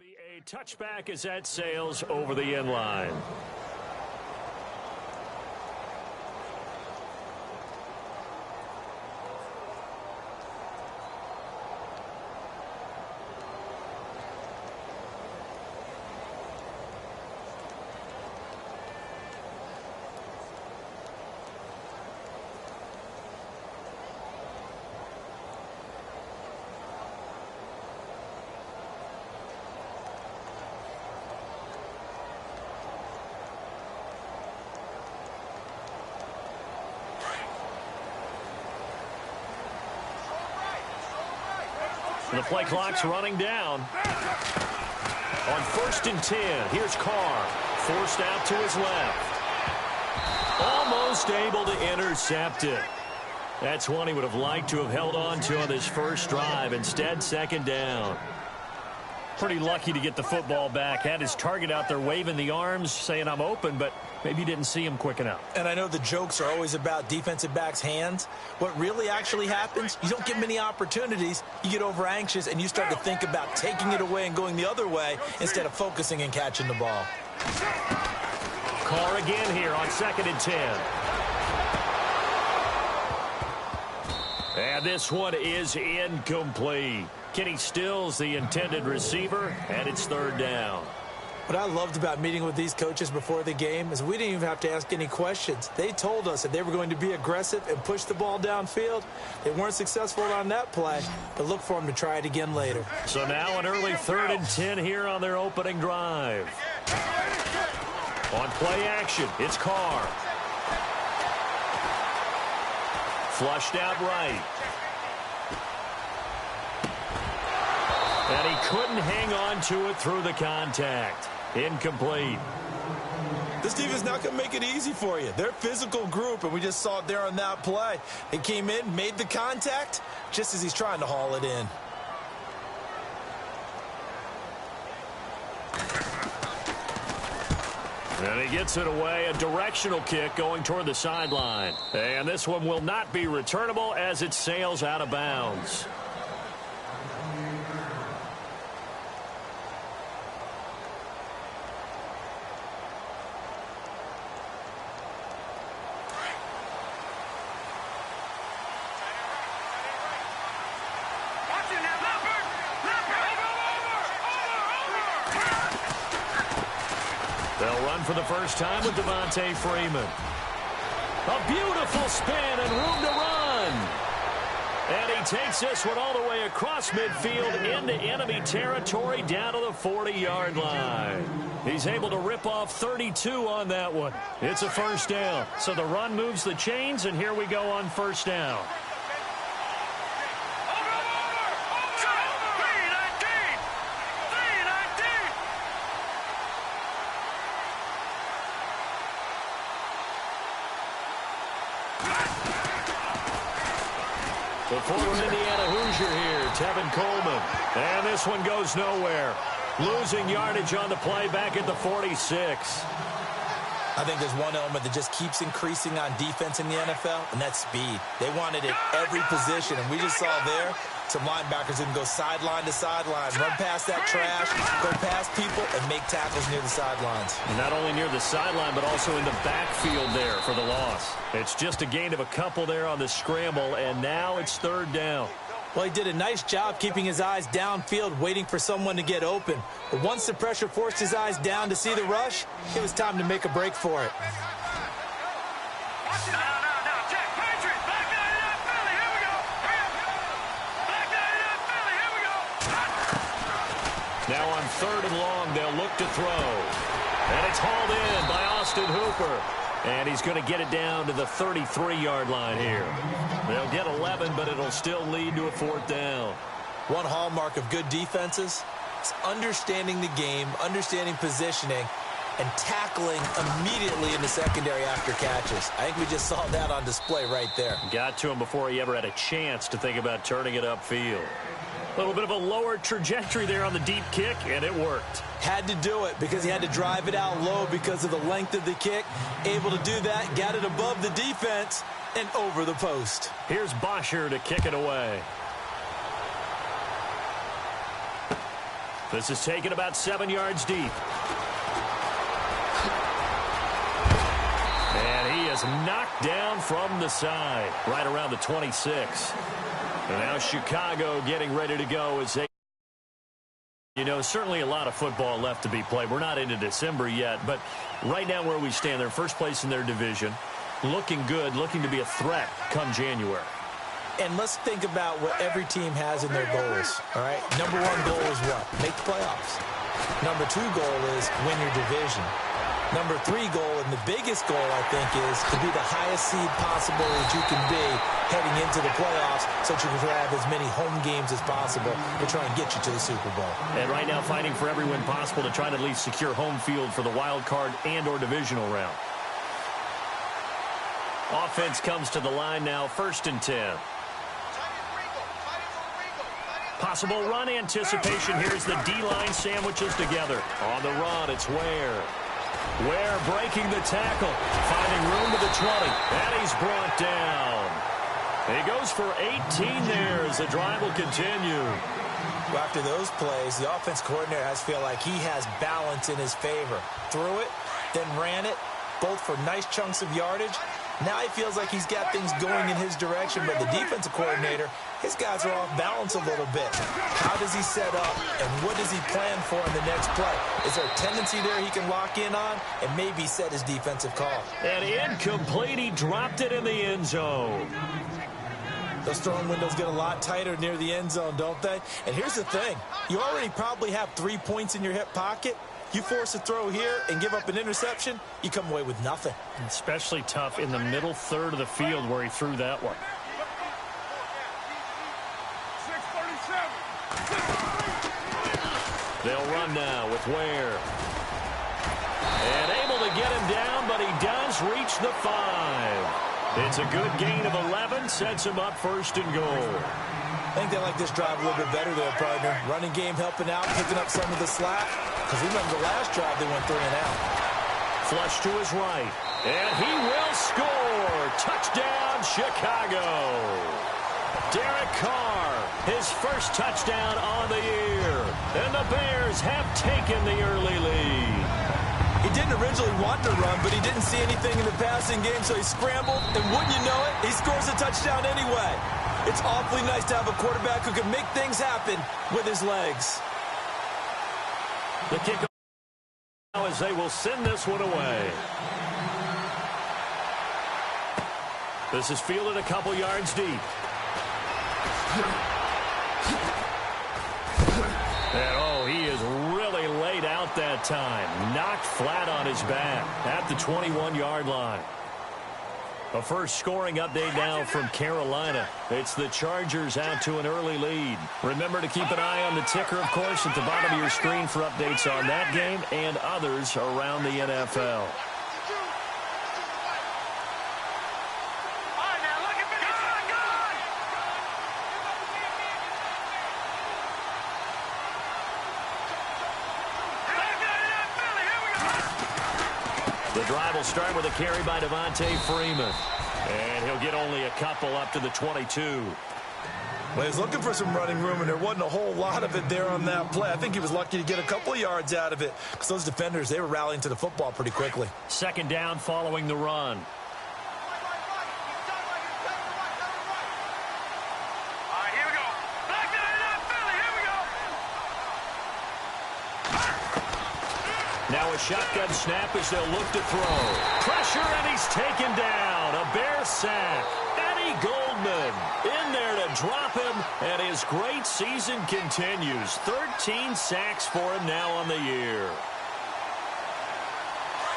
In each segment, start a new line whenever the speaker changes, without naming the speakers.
A touchback as that sails over the end line. The play clock's running down. On 1st and 10, here's Carr. Forced out to his left. Almost able to intercept it. That's one he would have liked to have held on to on this first drive. Instead, 2nd down. Pretty lucky to get the football back. Had his target out there waving the arms, saying I'm open, but maybe didn't see him quick enough.
And I know the jokes are always about defensive backs' hands. What really actually happens, you don't get many opportunities. You get over anxious and you start to think about taking it away and going the other way instead of focusing and catching the ball.
Carr again here on 2nd and 10. And this one is incomplete. Kenny Stills the intended receiver, and it's 3rd down.
What I loved about meeting with these coaches before the game is we didn't even have to ask any questions. They told us that they were going to be aggressive and push the ball downfield. They weren't successful on that play, but look for them to try it again later.
So now an early 3rd and 10 here on their opening drive. On play action, it's Carr. Flushed out right. And he couldn't hang on to it through the contact. Incomplete.
This defense is not going to make it easy for you. They're a physical group, and we just saw it there on that play. They came in, made the contact, just as he's trying to haul it in.
And he gets it away, a directional kick going toward the sideline. And this one will not be returnable as it sails out of bounds. For the first time with Devontae Freeman. A beautiful spin and room to run. And he takes this one all the way across midfield into enemy territory down to the 40-yard line. He's able to rip off 32 on that one. It's a 1st down. So the run moves the chains, and here we go on 1st down. The former Indiana Hoosier here, Tevin Coleman. And this one goes nowhere. Losing yardage on the play back at the 46.
I think there's one element that just keeps increasing on defense in the NFL, and that's speed. They want it at every position, and we just saw there some linebackers who can go sideline to sideline, run past that trash, go past people, and make tackles near the sidelines.
Not only near the sideline, but also in the backfield there for the loss. It's just a gain of a couple there on the scramble, and now it's 3rd down.
Well, he did a nice job keeping his eyes downfield, waiting for someone to get open. But once the pressure forced his eyes down to see the rush, it was time to make a break for it.
Now on 3rd and long, they'll look to throw. And it's hauled in by Austin Hooper. And he's going to get it down to the 33-yard line here. They'll get 11, but it'll still lead to a 4th down.
One hallmark of good defenses is understanding the game, understanding positioning, and tackling immediately in the secondary after catches. I think we just saw that on display right there.
Got to him before he ever had a chance to think about turning it upfield. A little bit of a lower trajectory there on the deep kick, and it worked.
Had to do it because he had to drive it out low because of the length of the kick. Able to do that, got it above the defense, and over the post.
Here's Bosher to kick it away. This is taken about 7 yards deep. And he is knocked down from the side, right around the 26. And now Chicago getting ready to go as they... You know, certainly a lot of football left to be played. We're not into December yet, but right now where we stand, they're first place in their division. Looking good, looking to be a threat come January.
And let's think about what every team has in their goals, all right? Number one goal is what? Make the playoffs. Number two goal is win your division. Number three goal, and the biggest goal, I think, is to be the highest seed possible that you can be heading into the playoffs so that you can have as many home games as possible to try and get you to the Super Bowl.
And right now fighting for every win possible to try to at least secure home field for the wild card and or divisional round. Offense comes to the line now, 1st and 10. Possible run anticipation. Here's the D-line sandwiches together. On the run, it's Ware. Ware breaking the tackle. Finding room to the 20. And he's brought down. He goes for 18 there as the drive will continue.
Well, after those plays, the offense coordinator has to feel like he has balance in his favor. Threw it, then ran it, both for nice chunks of yardage. Now he feels like he's got things going in his direction, but the defensive coordinator, his guys are off balance a little bit. How does he set up, and what does he plan for in the next play? Is there a tendency there he can lock in on and maybe set his defensive call?
And incomplete. He dropped it in the end zone.
Those throwing windows get a lot tighter near the end zone, don't they? And here's the thing. You already probably have 3 points in your hip pocket. You force a throw here and give up an interception, you come away with nothing.
Especially tough in the middle third of the field where he threw that one. They'll run now with Ware. And able to get him down, but he does reach the 5. It's a good gain of 11, sets him up 1st and goal.
I think they like this drive a little bit better there, partner. Running game helping out, picking up some of the slack. Because remember the last drive, they went 3 and out.
Flush to his right. And he will score. Touchdown, Chicago. Derek Carr, his first touchdown on the year. And the Bears have taken the early lead.
He didn't originally want to run, but he didn't see anything in the passing game, so he scrambled. And wouldn't you know it, he scores a touchdown anyway. It's awfully nice to have a quarterback who can make things happen with his legs.
The kick now as they will send this one away. This is fielded a couple yards deep. And oh, he is really laid out that time. Knocked flat on his back at the 21-yard line. A first scoring update now from Carolina. It's the Chargers out to an early lead. Remember to keep an eye on the ticker, of course, at the bottom of your screen for updates on that game and others around the NFL. The drive will start with a carry by Devontae Freeman. And he'll get only a couple up to the 22.
Well, he was looking for some running room, and there wasn't a whole lot of it there on that play. I think he was lucky to get a couple of yards out of it because those defenders, they were rallying to the football pretty quickly.
2nd down following the run. Now a shotgun snap as they'll look to throw. Pressure, and he's taken down. A Bear sack. Eddie Goldman in there to drop him, and his great season continues. 13 sacks for him now on the year.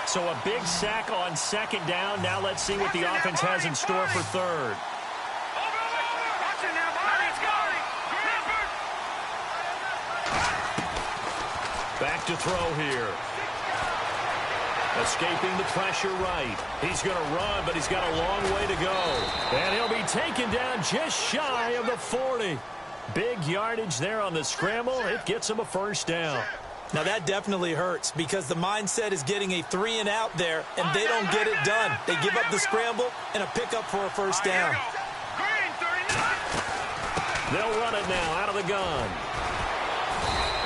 So a big sack on 2nd down. Now let's see what the offense has in store for 3rd. Back to throw here. Escaping the pressure right. He's going to run, but he's got a long way to go. And he'll be taken down just shy of the 40. Big yardage there on the scramble. It gets him a 1st down.
Now that definitely hurts because the mindset is getting a 3 and out there, and they don't get it done. They give up the scramble and a pickup for a 1st down.
They'll run it now out of the gun.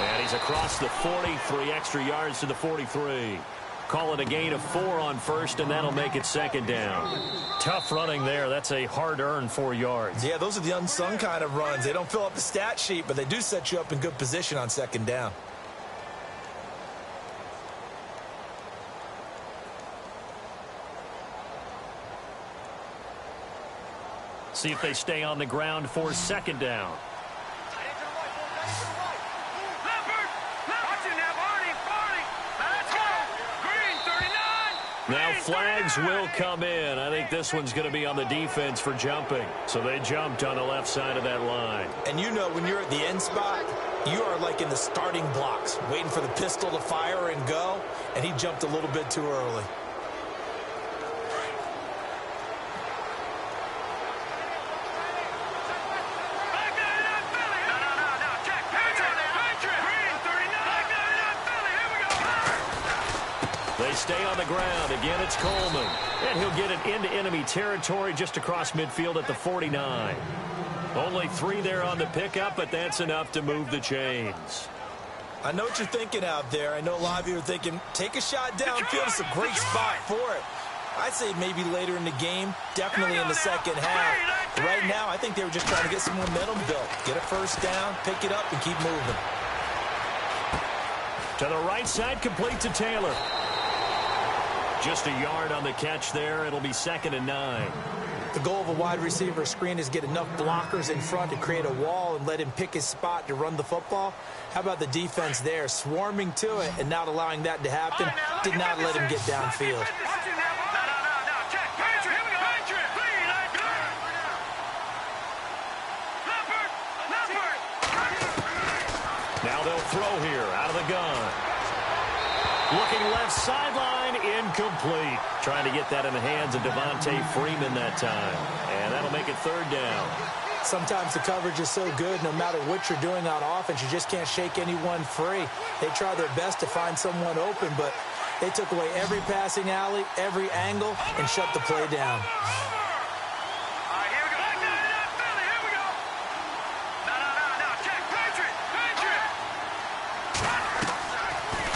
And he's across the 40, 3 extra yards to the 43. Call it a gain of 4 on first, and that'll make it second down. Tough running there. That's a hard-earned 4 yards.
Yeah, those are the unsung kind of runs. They don't fill up the stat sheet, but they do set you up in good position on second down.
See if they stay on the ground for second down. Now flags will come in. I think this one's going to be on the defense for jumping. So they jumped on the left side of that line.
And you know when you're at the end spot, you are like in the starting blocks, waiting for the pistol to fire and go, and he jumped a little bit too early.
They stay on the ground. Again, it's Coleman. And he'll get it into enemy territory just across midfield at the 49. Only 3 there on the pickup, but that's enough to move the chains.
I know what you're thinking out there. I know a lot of you are thinking, take a shot downfield. It's a great spot for it. I'd say maybe later in the game, definitely in the second half. But right now, I think they were just trying to get some momentum built. Get a first down, pick it up, and keep moving.
To the right side, complete to Taylor. Just a yard on the catch there. It'll be 2nd and 9.
The goal of a wide receiver screen is get enough blockers in front to create a wall and let him pick his spot to run the football. How about the defense there, swarming to it and not allowing that to happen? Did not let him get downfield.
Now they'll throw here out of the gun. Looking left sideline, incomplete. Trying to get that in the hands of Devontae Freeman that time. And that'll make it 3rd down.
Sometimes the coverage is so good, no matter what you're doing on offense, you just can't shake anyone free. They try their best to find someone open, but they took away every passing alley, every angle, and shut the play down.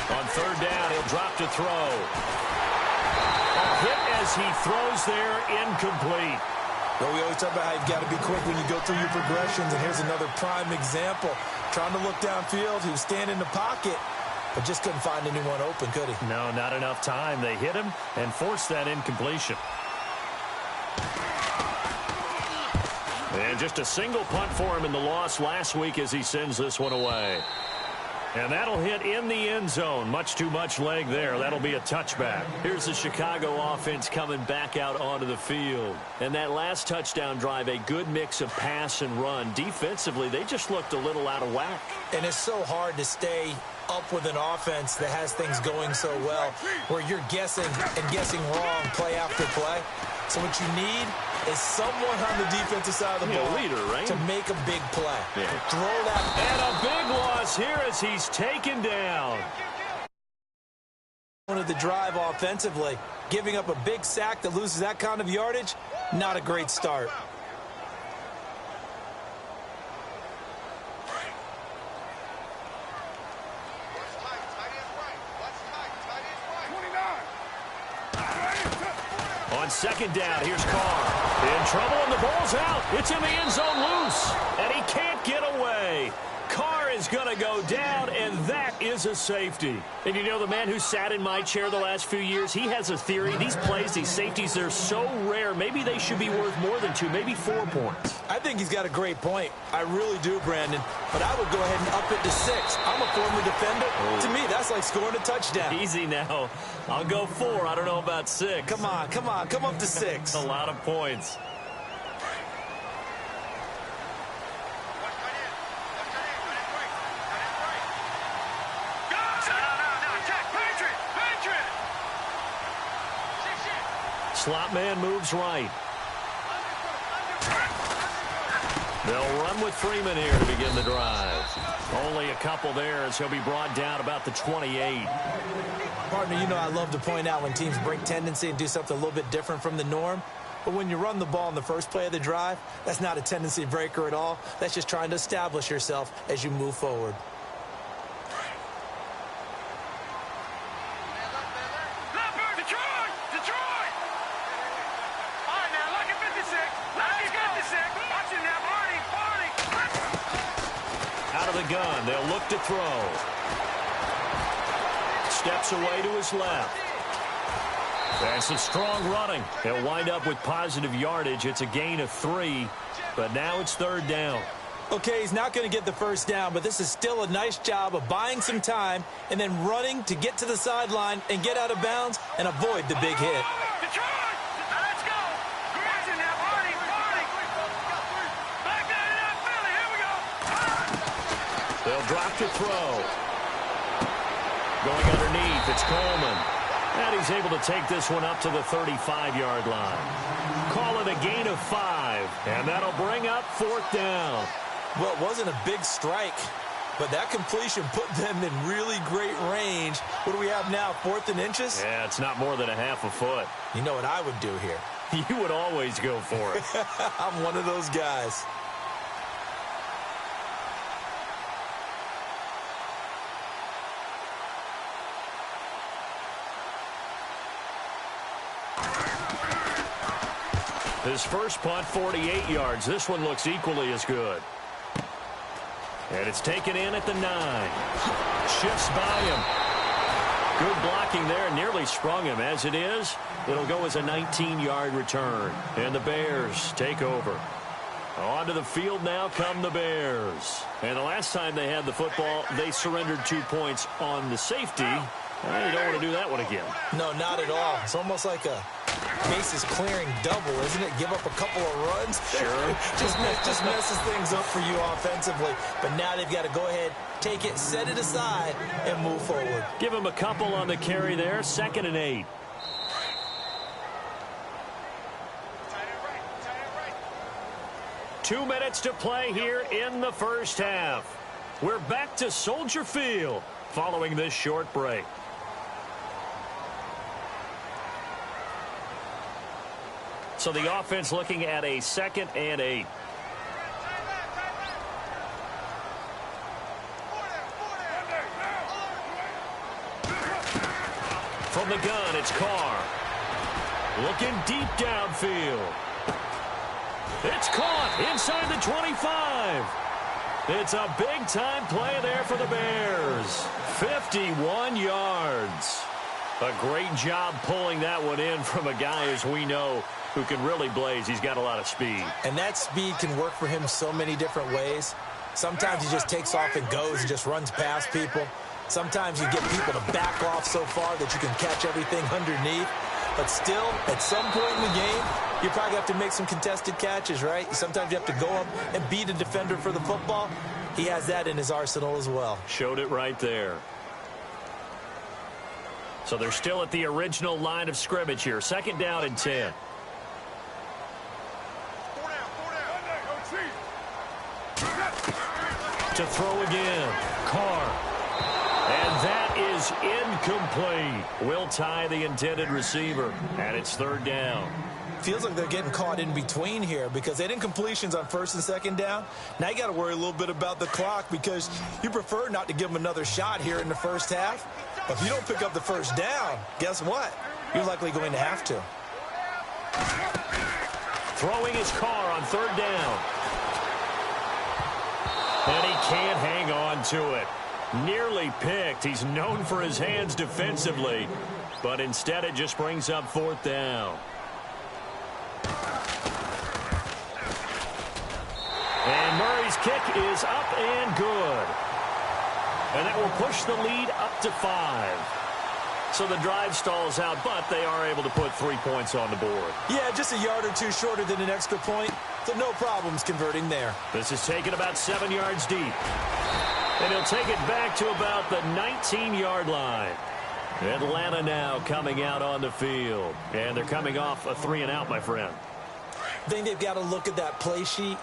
On 3rd down, he'll drop to throw. A hit as he throws there, incomplete.
Well, we always talk about how you've got to be quick when you go through your progressions, and here's another prime example. Trying to look downfield, he was standing in the pocket, but just couldn't find anyone open, could he?
No, not enough time. They hit him and forced that incompletion. And just a single punt for him in the loss last week as he sends this one away. And that'll hit in the end zone. Much too much leg there. That'll be a touchback. Here's the Chicago offense coming back out onto the field. And that last touchdown drive, a good mix of pass and run. Defensively, they just looked a little out of whack.
And it's so hard to stay up with an offense that has things going so well, where you're guessing and guessing wrong play after play. So what you need is someone on the defensive side of the ball
leader, right?
to make a big play.
Yeah.
Throw that.
And a big loss here as he's taken down.
One of the drive offensively, giving up a big sack that loses that kind of yardage, not a great start.
On 2nd down, here's Carr. In trouble, and the ball's out. It's in the end zone loose, and he can't get away. Carr is going to go down, and that is a safety. And you know, the man who sat in my chair the last few years, he has a theory. These plays, these safeties, they're so rare. Maybe they should be worth more than 2, maybe 4 points.
I think he's got a great point. I really do, Brandon. But I would go ahead and up it to 6. I'm a former defender. Oh. To me, that's like scoring a touchdown.
Easy now. I'll go 4. I don't know about 6.
Come on. Come up to 6.
A lot of points. Slot man moves right. They'll run with Freeman here to begin the drive. Only a couple there as he'll be brought down about the 28.
Partner, you know I love to point out when teams break tendency and do something a little bit different from the norm. But when you run the ball in the first play of the drive, that's not a tendency breaker at all. That's just trying to establish yourself as you move forward.
gun. They'll look to throw. Steps away to his left. That's a strong running. He'll wind up with positive yardage. It's a gain of 3, but now it's 3rd down.
Okay, he's not going to get the first down, but this is still a nice job of buying some time and then running to get to the sideline and get out of bounds and avoid the big hit.
They'll drop to throw. Going underneath, it's Coleman. And he's able to take this one up to the 35-yard line. Call it a gain of 5, and that'll bring up 4th down.
Well, it wasn't a big strike, but that completion put them in really great range. What do we have now, 4th and inches?
Yeah, it's not more than a half a foot.
You know what I would do here?
You would always go for it.
I'm one of those guys.
His first punt, 48 yards. This one looks equally as good. And it's taken in at the 9. Shifts by him. Good blocking there. Nearly sprung him. As it is, it'll go as a 19-yard return. And the Bears take over. Onto the field now come the Bears. And the last time they had the football, they surrendered 2 points on the safety. Well, you don't want to do that one again.
No, not at all. It's almost like a bases clearing double, isn't it? Give up a couple of runs.
Sure.
just messes things up for you offensively. But now they've got to go ahead, take it, set it aside, and move forward.
Give him a couple on the carry there. 2nd and 8. Two minutes to play here in the first half. We're back to Soldier Field following this short break. So the offense looking at a 2nd and 8. From the gun, it's Carr. Looking deep downfield. It's caught inside the 25. It's a big-time play there for the Bears. 51 yards. A great job pulling that one in from a guy, as we know, who can really blaze. He's got a lot of speed.
And that speed can work for him so many different ways. Sometimes he just takes off and goes and just runs past people. Sometimes you get people to back off so far that you can catch everything underneath. But still, at some point in the game, you probably have to make some contested catches, right? Sometimes you have to go up and beat a defender for the football. He has that in his arsenal as well.
Showed it right there. So they're still at the original line of scrimmage here. 2nd down and 10. To throw again. Carr. And that is incomplete. Will tie the intended receiver. And it's 3rd down.
Feels like they're getting caught in between here because they didn't completions on 1st and 2nd down. Now you got to worry a little bit about the clock because you prefer not to give them another shot here in the first half. But if you don't pick up the first down, guess what? You're likely going to have to.
Throwing his Carr on 3rd down. And he can't hang on to it. Nearly picked. He's known for his hands defensively. But instead it just brings up 4th down. And Murray's kick is up and good. And that will push the lead up to 5. So the drive stalls out, but they are able to put 3 points on the board.
Yeah, just a yard or two shorter than an extra point. So no problems converting there.
This is taken about 7 yards deep. And he'll take it back to about the 19-yard line. Atlanta now coming out on the field. And they're coming off a 3-and-out, my friend.
I think they've got to look at that play sheet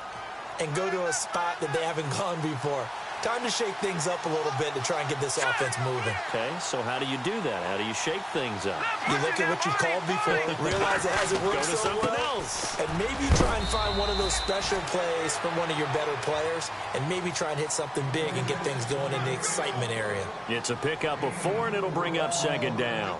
and go to a spot that they haven't gone before. Time to shake things up a little bit to try and get this offense moving.
Okay, so how do you do that? How do you shake things up?
You look at what you've called before, realize it hasn't worked
Go to
so
something
well,
else.
and maybe try and find one of those special plays from one of your better players, and maybe try and hit something big and get things going in the excitement area.
It's a pickup of 4, and it'll bring up 2nd down.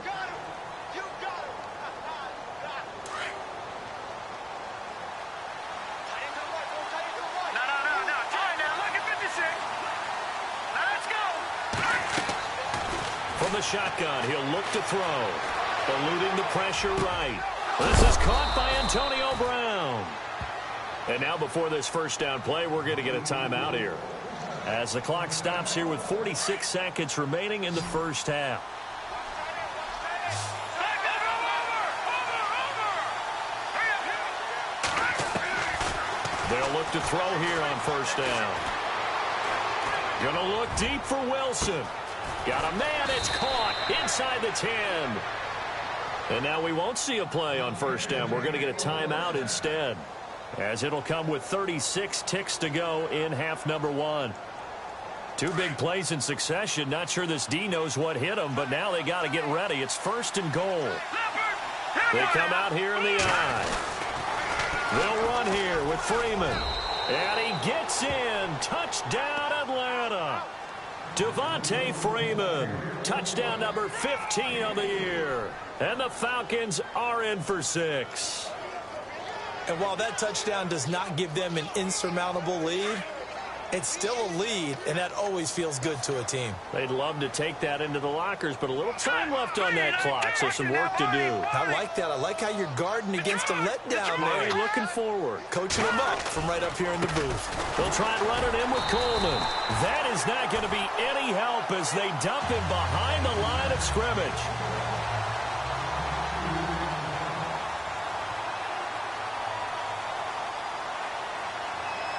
shotgun. He'll look to throw. Eluding the pressure right. This is caught by Antonio Brown. And now before this first down play, we're going to get a timeout here, as the clock stops here with 46 seconds remaining in the first half. They'll look to throw here on first down. Gonna look deep for Wilson. Got a man, it's caught inside the 10. And now we won't see a play on first down. We're gonna get a timeout instead, as it'll come with 36 ticks to go in half number one. Two big plays in succession. Not sure this D knows what hit him, but now they got to get ready. It's first and goal. They come out here in the eye. They'll run here with Freeman. And he gets in. Touchdown, Atlanta. Devontae Freeman. Touchdown number 15 of the year. And the Falcons are in for 6.
And while that touchdown does not give them an insurmountable lead, it's still a lead, and that always feels good to a team.
They'd love to take that into the lockers, but a little time left on that clock, so some work to do.
I like that. I like how you're guarding against a letdown there.
Looking forward.
Coaching them up from right up here in the booth.
They'll try and run it in with Coleman. That is not going to be any help as they dump him behind the line of scrimmage.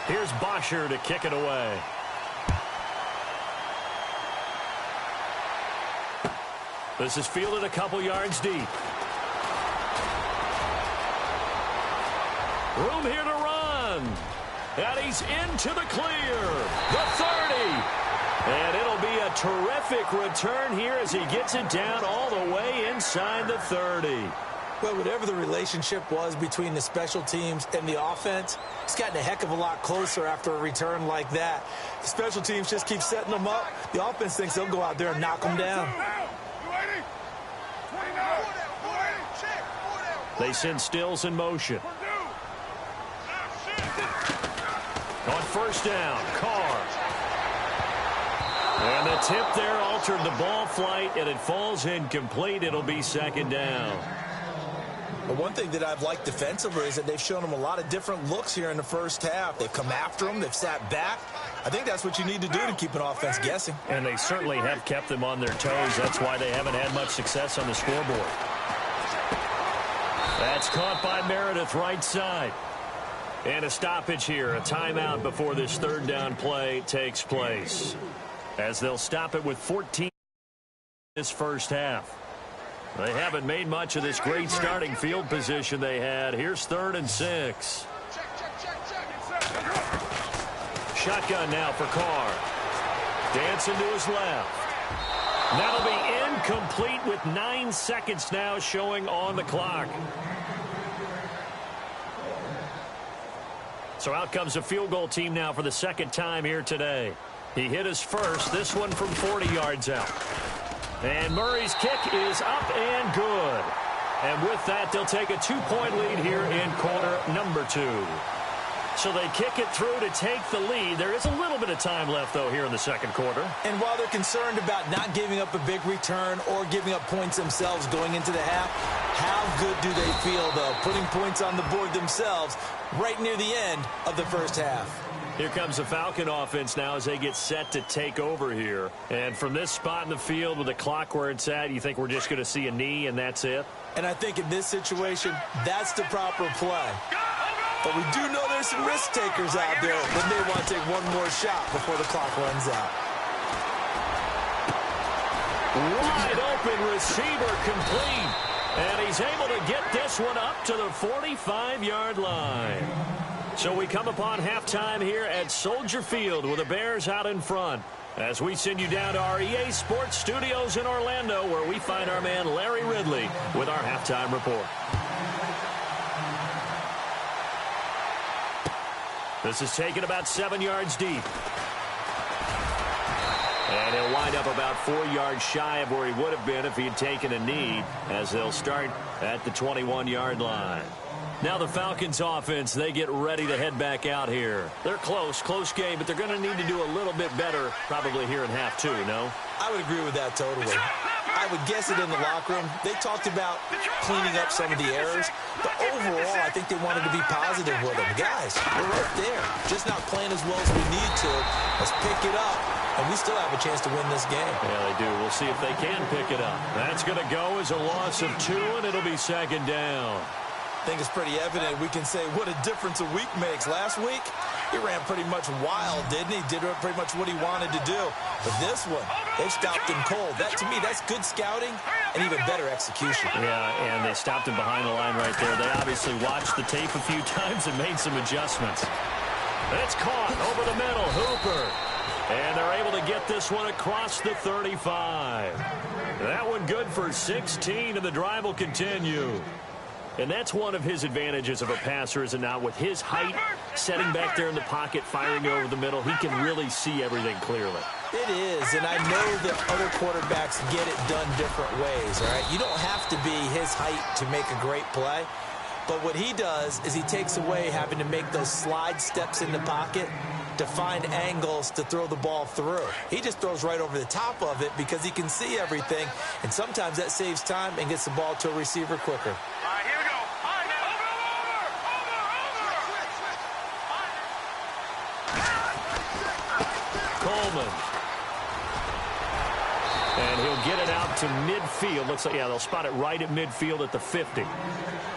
Here's Bosher to kick it away. This is fielded a couple yards deep. Room here to run. And he's into the clear. The 30. And it'll be a terrific return here as he gets it down all the way inside the 30.
Well, whatever the relationship was between the special teams and the offense, it's gotten a heck of a lot closer after a return like that. The special teams just keep setting them up. The offense thinks they'll go out there and knock them down.
They send Stills in motion. On first down, Carr. And the tip there altered the ball flight, and it falls incomplete. It'll be second down.
But one thing that I've liked defensively is that they've shown them a lot of different looks here in the first half. They've come after them. They've sat back. I think that's what you need to do to keep an offense guessing.
And they certainly have kept them on their toes. That's why they haven't had much success on the scoreboard. That's caught by Meredith right side. And a stoppage here, a timeout before this third down play takes place, as they'll stop it with 14 this first half. They haven't made much of this great starting field position they had. Here's 3rd and 6. Shotgun now for Carr. Dancing to his left. That'll be incomplete with 9 seconds now showing on the clock. So out comes a field goal team now for the second time here today. He hit his first, this one from 40 yards out. And Murray's kick is up and good. And with that, they'll take a 2-point lead here in quarter number 2. So they kick it through to take the lead. There is a little bit of time left, though, here in the second quarter.
And while they're concerned about not giving up a big return or giving up points themselves going into the half, how good do they feel, though, putting points on the board themselves right near the end of the first half?
Here comes the Falcon offense now as they get set to take over here. And from this spot in the field with the clock where it's at, you think we're just going to see a knee and that's it?
And I think in this situation, that's the proper play. But we do know there's some risk takers out there that may want to take one more shot before the clock runs out.
Wide open receiver complete. And he's able to get this one up to the 45-yard line. So we come upon halftime here at Soldier Field with the Bears out in front, as we send you down to our EA Sports Studios in Orlando, where we find our man Larry Ridley with our halftime report. This is taken about 7 yards deep. And he'll wind up about 4 yards shy of where he would have been if he had taken a knee, as they'll start at the 21-yard line. Now the Falcons offense, they get ready to head back out here. They're close game, but they're going to need to do a little bit better probably here in half 2, no?
I would agree with that totally. I I would guess it in the locker room. They talked about cleaning up some of the errors, but overall, I think they wanted to be positive with them. Guys, we're right there, just not playing as well as we need to. Let's pick it up, and we still have a chance to win this game.
Yeah, they do. We'll see if they can pick it up. That's going to go as a loss of 2, and it'll be second down.
I think it's pretty evident we can say what a difference a week makes. Last week, he ran pretty much wild, didn't he? Did pretty much what he wanted to do. But this one, they stopped him cold. That, to me, that's good scouting and even better execution.
Yeah, and they stopped him behind the line right there. They obviously watched the tape a few times and made some adjustments. It's caught over the middle. Hooper. And they're able to get this one across the 35. That one good for 16, and the drive will continue. And that's one of his advantages of a passer, is it not? With his height, setting back there in the pocket, firing over the middle, he can really see everything clearly.
It is, and I know that other quarterbacks get it done different ways, all right? You don't have to be his height to make a great play. But what he does is he takes away having to make those slide steps in the pocket to find angles to throw the ball through. He just throws right over the top of it because he can see everything, and sometimes that saves time and gets the ball to a receiver quicker.
All right, here we go. All right, now.
Coleman. And he'll get it out to midfield. Looks like, yeah, they'll spot it right at midfield at the 50.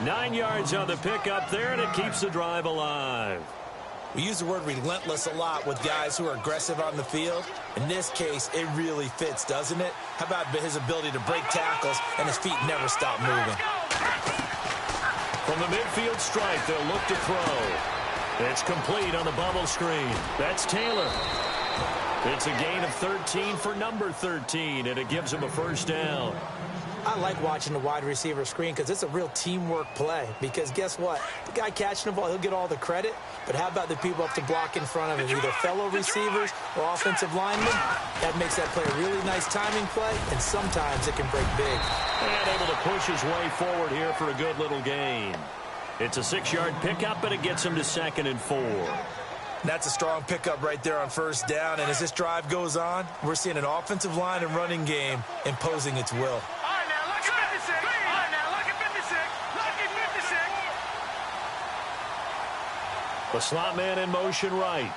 9 yards on the pickup there, and it keeps the drive alive.
We use the word relentless a lot with guys who are aggressive on the field. In this case, it really fits, doesn't it? How about his ability to break tackles and his feet never stop moving?
From the midfield stripe, they'll look to throw. It's complete on the bubble screen. That's Taylor. It's a gain of 13 for number 13, and it gives him a first down.
I like watching the wide receiver screen because it's a real teamwork play. Because guess what? The guy catching the ball, he'll get all the credit. But how about the people up to block in front of him, either fellow receivers or offensive linemen? That makes that play a really nice timing play, and sometimes it can break big.
And able to push his way forward here for a good little gain. It's a 6-yard pickup, but it gets him to 2nd and 4.
That's a strong pickup right there on first down. And as this drive goes on, we're seeing an offensive line and running game imposing its will.
The slot man in motion right.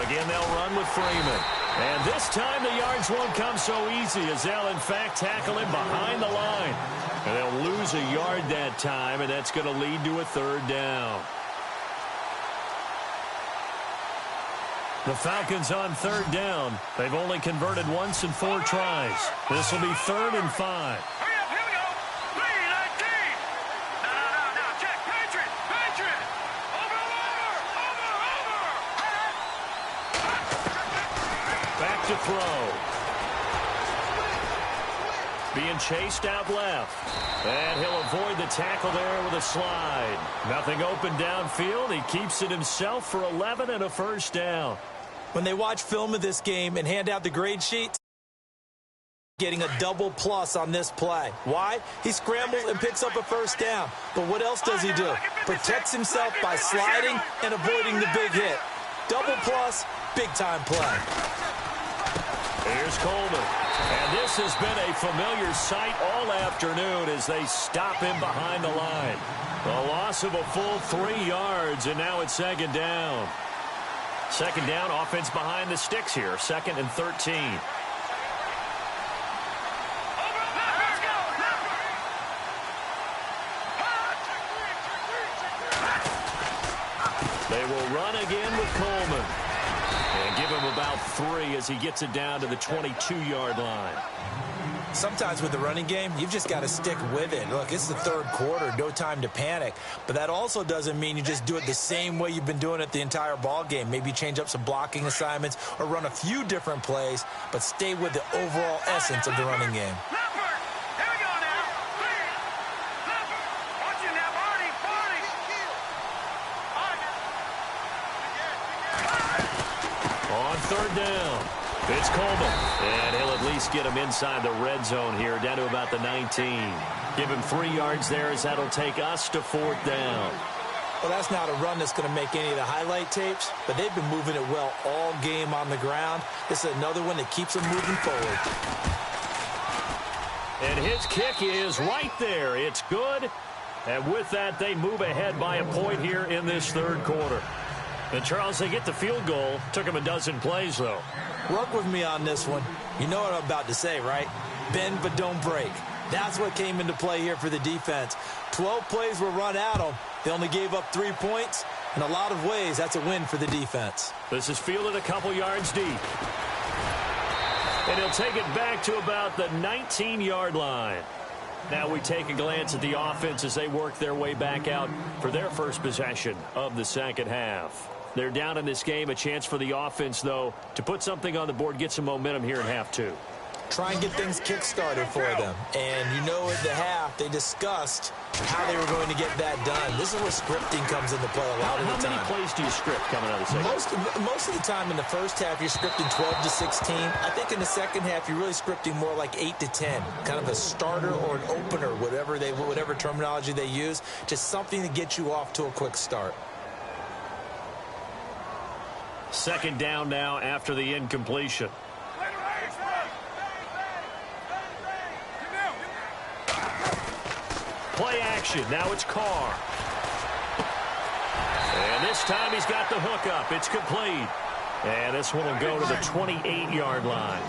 Again, they'll run with Freeman. And this time the yards won't come so easy as they'll, in fact, tackle him behind the line. And they'll lose a yard that time, and that's going to lead to a 3rd down. The Falcons on 3rd down. They've only converted once in 4 tries. This will be 3rd and 5. To throw. Being chased out left. And he'll avoid the tackle there with a slide. Nothing open downfield. He keeps it himself for 11 and a first down.
When they watch film of this game and hand out the grade sheet, getting a double plus on this play. Why? He scrambles and picks up a first down. But what else does he do? Protects himself by sliding and avoiding the big hit. Double plus, big time play.
Here's Coleman. And this has been a familiar sight all afternoon as they stop him behind the line. A loss of a full 3 yards, and now it's 2nd down. 2nd down, offense behind the sticks here. 2nd and 13. They will run again with Coleman. And give him about 3 as he gets it down to the 22-yard line.
Sometimes with the running game, you've just got to stick with it. Look, it's the 3rd quarter, no time to panic. But that also doesn't mean you just do it the same way you've been doing it the entire ball game. Maybe change up some blocking assignments or run a few different plays, but stay with the overall essence of the running game.
On 3rd down, it's Coleman. And he'll at least get him inside the red zone here, down to about the 19. Give him 3 yards there as that'll take us to 4th down.
Well, that's not a run that's going to make any of the highlight tapes, but they've been moving it well all game on the ground. This is another one that keeps them moving forward.
And his kick is right there. It's good. And with that, they move ahead by a point here in this third quarter. And, Charles, they get the field goal. Took them a dozen plays, though.
Work with me on this one. You know what I'm about to say, right? Bend but don't break. That's what came into play here for the defense. 12 plays were run at them. They only gave up 3 points. In a lot of ways, that's a win for the defense.
This is fielded a couple yards deep. And he'll take it back to about the 19-yard line. Now we take a glance at the offense as they work their way back out for their first possession of the second half. They're down in this game. A chance for the offense, though, to put something on the board, get some momentum here in half two.
Try and get things kick-started for them. And you know at the half, they discussed how they were going to get that done. This is where scripting comes into play a lot of the time.
How many plays do you script coming out of the second?
Most of the time in the first half, you're scripting 12 to 16. I think in the second half, you're really scripting more like 8 to 10. Kind of a starter or an opener, whatever terminology they use. Just something to get you off to a quick start.
Second down now after the incompletion. Play action. Now it's Carr. And this time he's got the hook up. It's complete. And this one will go to the 28-yard line.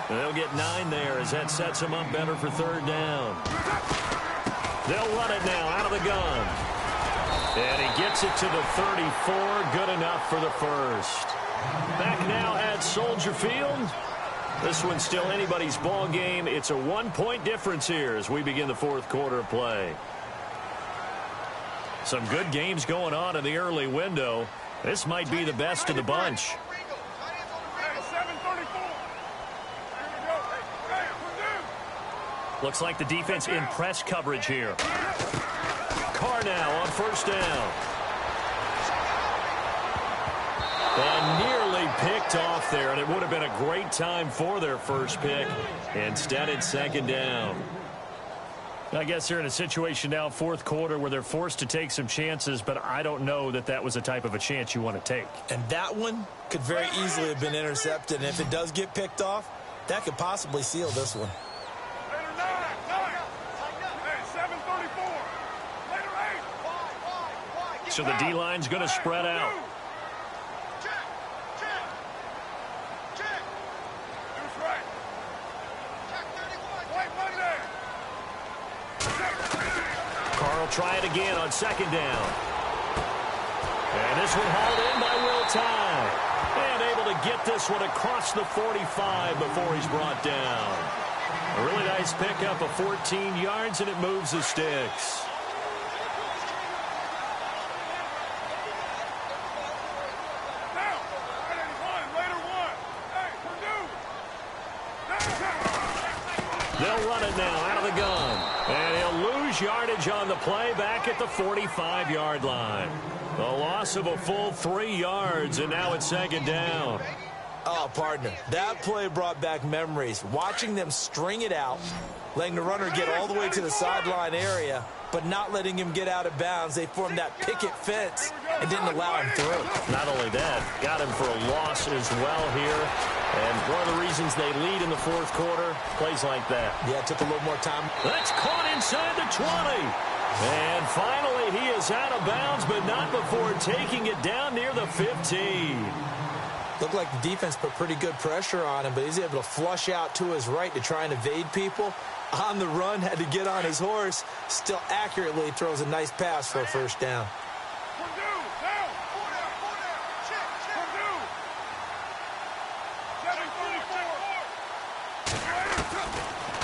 And they'll get 9 there as that sets them up better for third down. They'll run it now out of the gun. And he gets it to the 34. Good enough for the first. Back now at Soldier Field. This one's still anybody's ball game. It's a 1-point difference here as we begin the fourth quarter of play. Some good games going on in the early window. This might be the best of the bunch. Looks like the defense in press coverage here. Carr now on first down. And nearly picked off there, and it would have been a great time for their first pick. Instead, it's second down. I guess they're in a situation now, fourth quarter, where they're forced to take some chances, but I don't know that that was the type of a chance you want to take.
And that one could very easily have been intercepted, and if it does get picked off, that could possibly seal this one.
So the D-line's going to spread out. Try it again on second down. And this one hauled in by Will Tye. And able to get this one across the 45 before he's brought down. A really nice pickup of 14 yards, and it moves the sticks. They'll run it now out of the gun. And he'll lose yardage on the play back at the 45-yard line. The loss of a full 3 yards, and now it's second down.
Oh, partner, that play brought back memories. Watching them string it out, letting the runner get all the way to the sideline area, but not letting him get out of bounds. They formed that picket fence and didn't allow him through.
Not only that, got him for a loss as well here. And one of the reasons they lead in the fourth quarter, plays like that.
Yeah, it took a little more time.
That's caught inside the 20. And finally, he is out of bounds, but not before taking it down near the 15.
Looked like the defense put pretty good pressure on him, but he's able to flush out to his right to try and evade people. On the run, had to get on his horse. Still accurately throws a nice pass for a first down.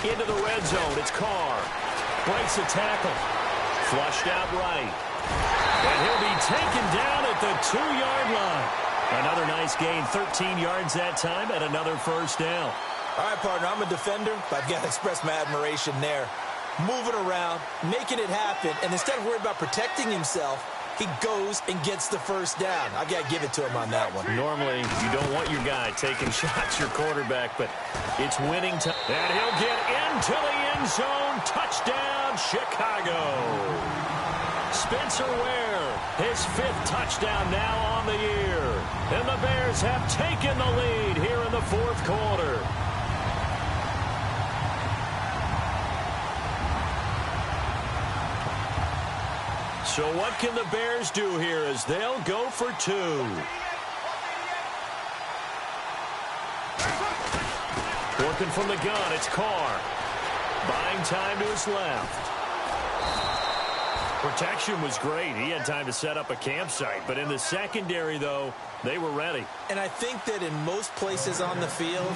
Into the red zone. It's Carr. Breaks a tackle. Flushed out right. And he'll be taken down at the 2-yard line. Another nice gain. 13 yards that time and another first down.
All right, partner, I'm a defender, but I've got to express my admiration there. Moving around, making it happen, and instead of worrying about protecting himself, he goes and gets the first down. I've got to give it to him on that one.
Normally, you don't want your guy taking shots, your quarterback, but it's winning time. And he'll get into the end zone. Touchdown, Chicago. Spencer Ware, his 5th touchdown now on the year. And the Bears have taken the lead here in the 4th quarter. So what can the Bears do here as they'll go for 2? Working from the gun, it's Carr. Buying time to his left. Protection was great. He had time to set up a campsite. But in the secondary, though, they were ready.
And I think that in most places on the field,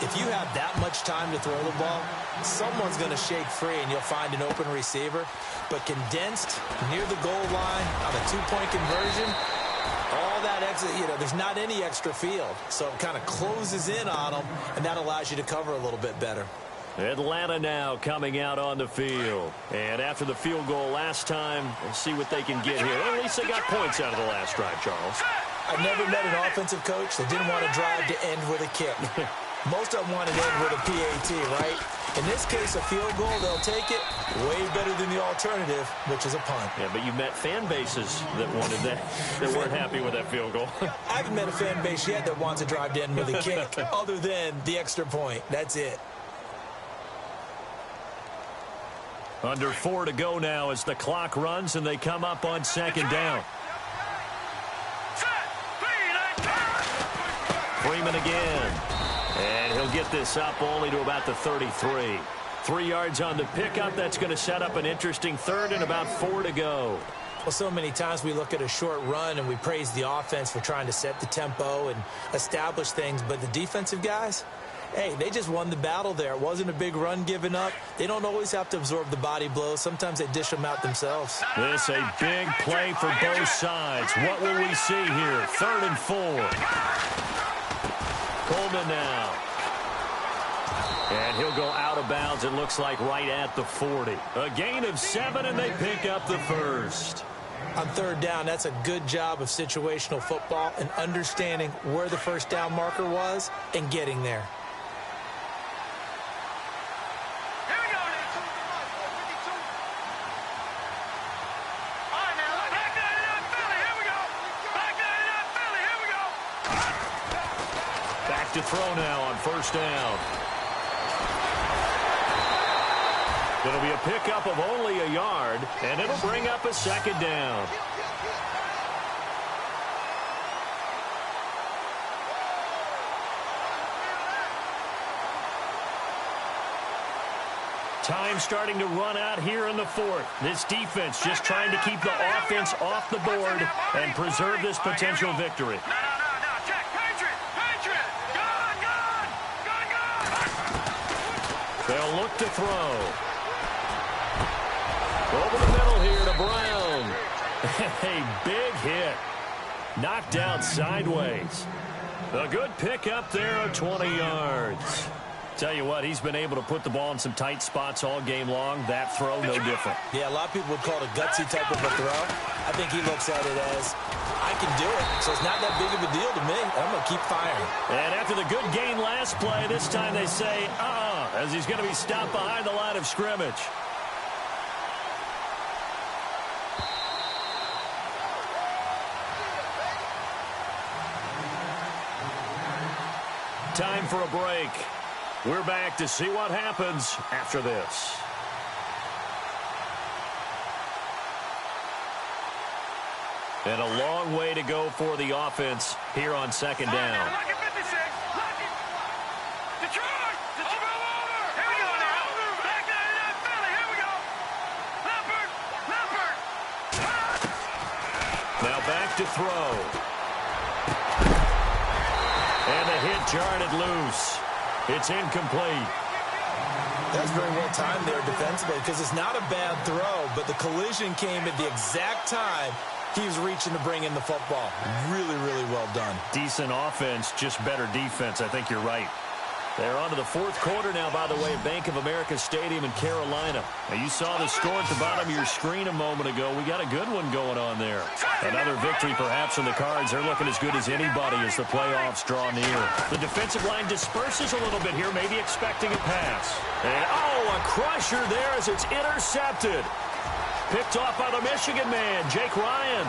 if you have that much time to throw the ball, someone's going to shake free and you'll find an open receiver. But condensed near the goal line on a 2-point conversion, all that extra, there's not any extra field. So it kind of closes in on them, and that allows you to cover a little bit better.
Atlanta now coming out on the field. And after the field goal last time, we'll see what they can get here. At least they got points out of the last drive, Charles.
I've never met an offensive coach that didn't want to drive to end with a kick. Most of them want to end with a PAT, right? In this case, a field goal, they'll take it way better than the alternative, which is a punt.
Yeah, but you met fan bases that wanted that weren't happy with that field goal.
I haven't met a fan base yet that wants to drive to end with a kick other than the extra point. That's it.
Under 4 to go now as the clock runs and they come up on 2nd down. Freeman again. And he'll get this up only to about the 33. 3 yards on the pickup. That's going to set up an interesting 3rd and about 4 to go.
Well, so many times we look at a short run and we praise the offense for trying to set the tempo and establish things. But the defensive guys, hey, they just won the battle there. It wasn't a big run given up. They don't always have to absorb the body blows. Sometimes they dish them out themselves.
This a big play for both sides. What will we see here? 3rd and 4. Coleman now. And he'll go out of bounds, it looks like, right at the 40. A gain of 7, and they pick up the 1st.
On 3rd down, that's a good job of situational football and understanding where the 1st down marker was and getting there.
To throw now on 1st down. It'll be a pickup of only a yard, and it'll bring up a 2nd down. Time starting to run out here in the 4th. This defense just trying to keep the offense off the board and preserve this potential victory. They'll look to throw. Over the middle here to Brown. A big hit. Knocked out sideways. A good pickup there of 20 yards. Tell you what, he's been able to put the ball in some tight spots all game long. That throw, no different.
Yeah, a lot of people would call it a gutsy type of a throw. I think he looks at it as, I can do it, so it's not that big of a deal to me. I'm going to keep firing.
And after the good gain last play, this time they say, as he's going to be stopped behind the line of scrimmage. Time for a break. We're back to see what happens after this. And a long way to go for the offense here on 2nd down. Now back to throw. And the hit jarred it loose. It's incomplete.
That's very well timed there defensively because it's not a bad throw, but the collision came at the exact time he was reaching to bring in the football. Really, really well done.
Decent offense, just better defense. I think you're right. They're on to the 4th quarter now, by the way, at Bank of America Stadium in Carolina. Now, you saw the score at the bottom of your screen a moment ago. We got a good one going on there. Another victory perhaps in the cards. They're looking as good as anybody as the playoffs draw near. The defensive line disperses a little bit here, maybe expecting a pass. And, a crusher there as it's intercepted. picked off by the Michigan man, Jake Ryan.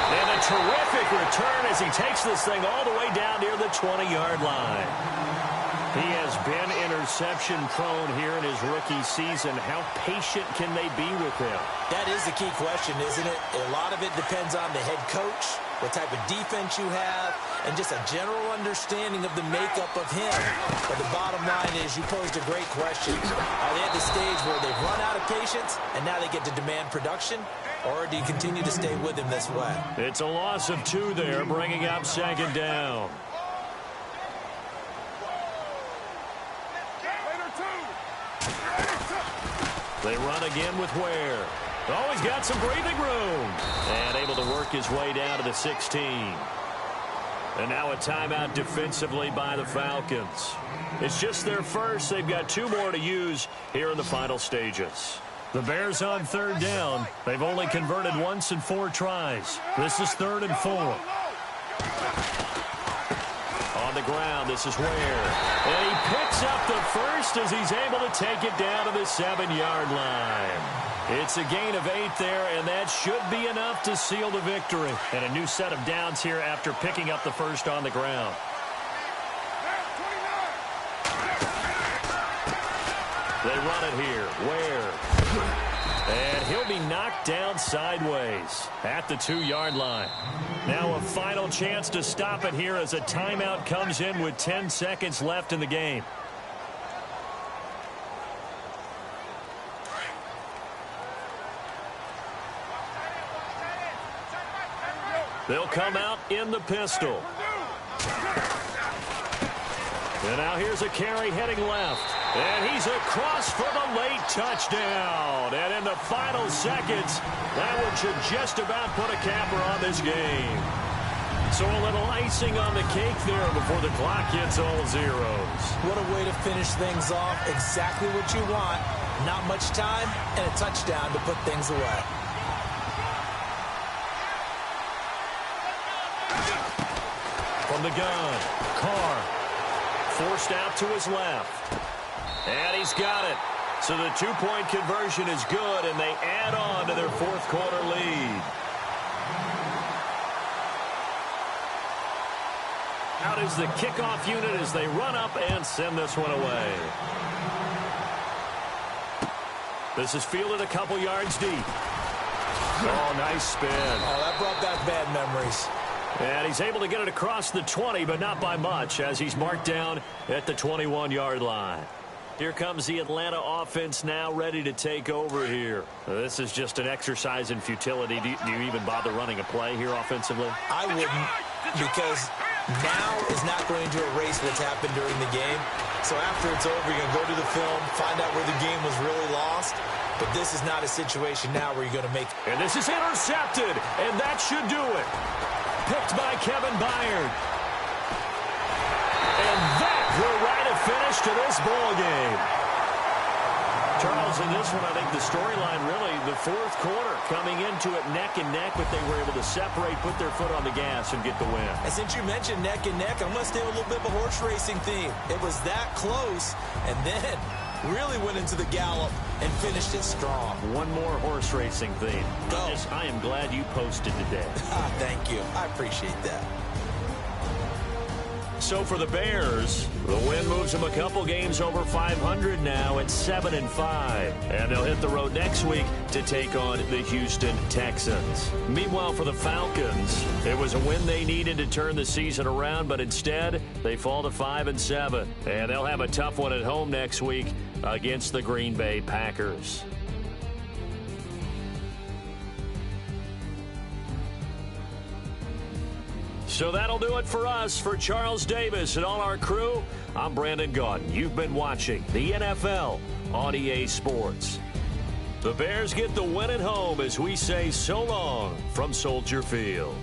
And a terrific return as he takes this thing all the way down near the 20-yard line. He has been interception-prone here in his rookie season. How patient can they be with him?
That is the key question, isn't it? A lot of it depends on the head coach, what type of defense you have, and just a general understanding of the makeup of him. But the bottom line is you posed a great question. Are they at the stage where they've run out of patience and now they get to demand production? Or do you continue to stay with him this way?
It's a loss of 2 there, bringing up second down. They run again with Ware. Oh, he's got some breathing room. And able to work his way down to the 16. And now a timeout defensively by the Falcons. It's just their first. They've got 2 more to use here in the final stages. The Bears on third down. They've only converted once in 4 tries. This is 3rd and 4. On the ground, this is Ware. And he picks up the first as he's able to take it down to the 7-yard line. It's a gain of 8 there, and that should be enough to seal the victory. And a new set of downs here after picking up the first on the ground. They run it here. Ware. And he'll be knocked down sideways at the 2-yard line. Now a final chance to stop it here as a timeout comes in with 10 seconds left in the game. They'll come out in the pistol. And now here's a carry heading left. And he's across for the late touchdown. And in the final seconds, that should just about put a capper on this game. So a little icing on the cake there before the clock hits all zeros.
What a way to finish things off. Exactly what you want. Not much time and a touchdown to put things away.
From the gun, Carr. Forced out to his left. And he's got it. So the 2-point conversion is good, and they add on to their 4th quarter lead. Out is the kickoff unit as they run up and send this one away. This is fielded a couple yards deep. Oh, nice spin.
Oh, that brought back bad memories.
And he's able to get it across the 20, but not by much, as he's marked down at the 21-yard line. Here comes the Atlanta offense now ready to take over here. This is just an exercise in futility. Do you even bother running a play here offensively?
I wouldn't, because now is not going to erase what's happened during the game. So after it's over, you're going to go to the film, find out where the game was really lost. But this is not a situation now where you're going to make...
And this is intercepted, and that should do it. Picked by Kevin Byard. And that will write a finish to this ball game. Charles, in this one, I think the storyline really, the 4th quarter, coming into it neck and neck, but they were able to separate, put their foot on the gas, and get the win.
And since you mentioned neck and neck, I'm going to stay with a little bit of a horse racing theme. It was that close, and then really went into the gallop and finished it strong.
One more horse racing theme.
Go.
I am glad you posted today.
Thank you. I appreciate that.
So for the Bears, the win moves them a couple games over 500 now at 7-5. And they'll hit the road next week to take on the Houston Texans. Meanwhile, for the Falcons, it was a win they needed to turn the season around, but instead they fall to 5-7. And they'll have a tough one at home next week against the Green Bay Packers. So that'll do it for us. For Charles Davis and all our crew, I'm Brandon Gaudin. You've been watching the NFL on EA Sports. The Bears get the win at home as we say so long from Soldier Field.